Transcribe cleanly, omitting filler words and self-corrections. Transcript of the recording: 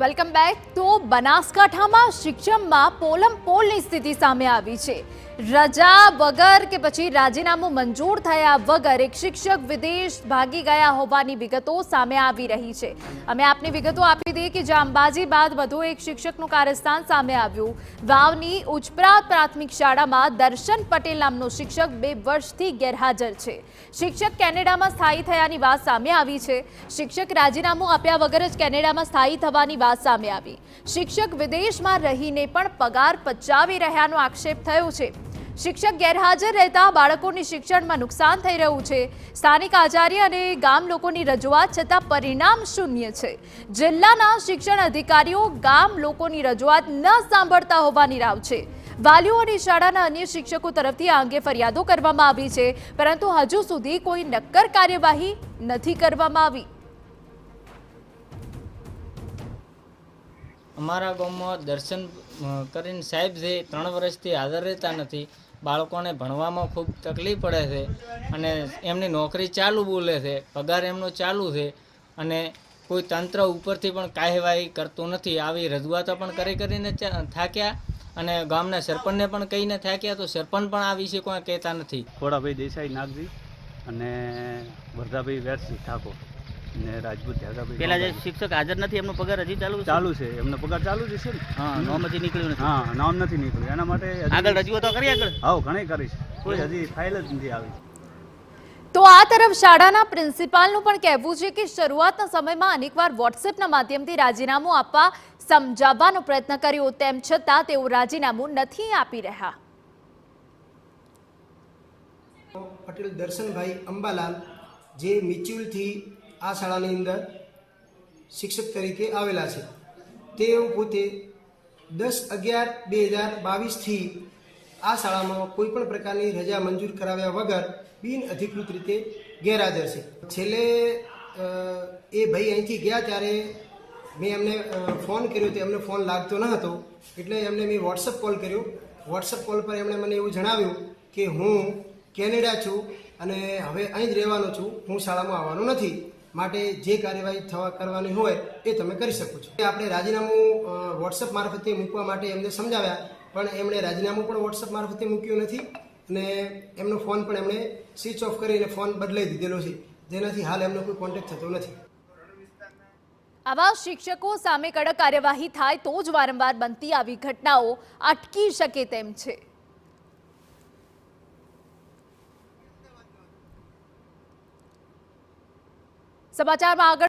Welcome back. તો બનાસકાંઠામાં શિક્ષણમાં પોલમ પોલની સ્થિતિ સામે આવી છે। રજા વગર કે પછી રાજીનામું મંજૂર થયા વગર એક શિક્ષક વિદેશ ભાગી ગયા હોવાની વિગતો સામે આવી રહી છે। અમે આપની વિગતો આપી દઈએ કે જાંબાજી બાદ વધુ એક શિક્ષકનું કારસ્તાન સામે આવ્યું। વાવની ઉચ્ચપ્રાથ પ્રાથમિક શાળામાં દર્શન પટેલ નામનો શિક્ષક 2 વર્ષથી ગેરહાજર છે। શિક્ષક કેનેડામાં સ્થાયી થયાની વાત સામે આવી છે। શિક્ષક રાજીનામું આપ્યા વગર જ કેનેડામાં સ્થાયી થવાની વાત સામે આવી। શિક્ષક વિદેશમાં રહીને પણ પગાર પચાવી રહ્યાનો આક્ષેપ થયો છે। શિક્ષક ગેરહાજર રહેતા બાળકોની શિક્ષણમાં નુકસાન થઈ રહ્યું છે। સ્થાનિક આચાર્ય અને ગામ લોકોની રજૂઆત છતાં પરિણામ શૂન્ય છે। જિલ્લાના શિક્ષણ અધિકારીઓ ગામ લોકોની રજૂઆત ન સાંભળતા હોવાની રાવ છે। વાલીઓ અને શાળાના અન્ય શિક્ષકો તરફથી આ અંગે ફરિયાદો કરવામાં આવી છે, પરંતુ હજુ સુધી કોઈ નક્કર કાર્યવાહી નથી કરવામાં આવી। અમારા ગામમાં દર્શન કરીને સાહેબ છે 3 વર્ષથી હાજર રહેતા નથી। બાળકોને ભણવામાં ખૂબ તકલીફ પડે છે અને એમની નોકરી ચાલુ બોલે છે, પગાર એમનો ચાલુ છે અને કોઈ તંત્ર ઉપરથી પણ કાર્યવાહી કરતું નથી। આવી રજૂઆતો પણ કરીને થાક્યા અને ગામના સરપંચને પણ કહીને થાક્યા, તો સરપંચ પણ આ વિશે કોઈ કહેતા નથી। ખોડાભાઈ દેસાઈ નાગજી અને વરદાભાઈ વેરસિંહ ઠાકોર ને રાજપૂત ઝાગાભાઈ। પેલા જે શિક્ષક હાજર નથી એમનો પગાર હજી ચાલુ છે, એમનો પગાર ચાલુ જ છે ને। હા, નામ હજી નીકળ્યું નથી। હા, નામ નથી નીકળ્યું, એના માટે આગળ રજૂઆતો કરી આગળ ઘણી કરીશ, કોઈ હજી ફાઇલ જ નથી આવી। તો આ તરફ શાળાના પ્રિન્સિપાલનું પણ કહેવું છે કે શરૂઆતના સમયમાં અનેકવાર વોટ્સએપના માધ્યમથી રાજીનામું આપવા સમજાવવાનો પ્રયત્ન કર્યો, તેમ છતાં તેઓ રાજીનામું નથી આપી રહ્યા। પટેલ દર્શનભાઈ અંબાલાલ જે મ્યુચ્યુઅલથી આ શાળાની અંદર શિક્ષક તરીકે આવેલા છે, તેઓ પોતે 10/11/2022થી આ શાળામાં કોઈપણ પ્રકારની રજા મંજૂર કરાવ્યા વગર બિન અધિકૃત રીતે ગેરહાજર છે। છેલ્લે એ ભાઈ અહીંથી ગયા ત્યારે મેં એમને ફોન કર્યો, તો એમને ફોન લાગતો ન હતો, એટલે એમને મેં વોટ્સઅપ કોલ કર્યો। વોટ્સઅપ કોલ પર એમણે મને એવું જણાવ્યું કે હું કેનેડા છું અને હવે અહીં જ રહેવાનો છું, હું શાળામાં આવવાનો નથી, માટે જે કાર્યવાહી કરવાની હોય એ તમે કરી શકો છો। આપણે રાજીનામું વોટ્સઅપ મારફતે મૂકવા માટે એમને સમજાવ્યા, પણ એમણે રાજીનામું પણ વોટ્સઅપ મારફતે મૂક્યું નથી અને એમનો ફોન પણ એમણે સ્વિચ ઓફ કરીને ફોન બદલાઈ દીધેલો છે, જેનાથી હાલ એમનો કોઈ કોન્ટેક્ટ થતો નથી। આવા શિક્ષકો સામે કડક કાર્યવાહી થાય તો જ વારંવાર બનતી આવી ઘટનાઓ અટકી શકે તેમ છે। સમાચારમાં આગળ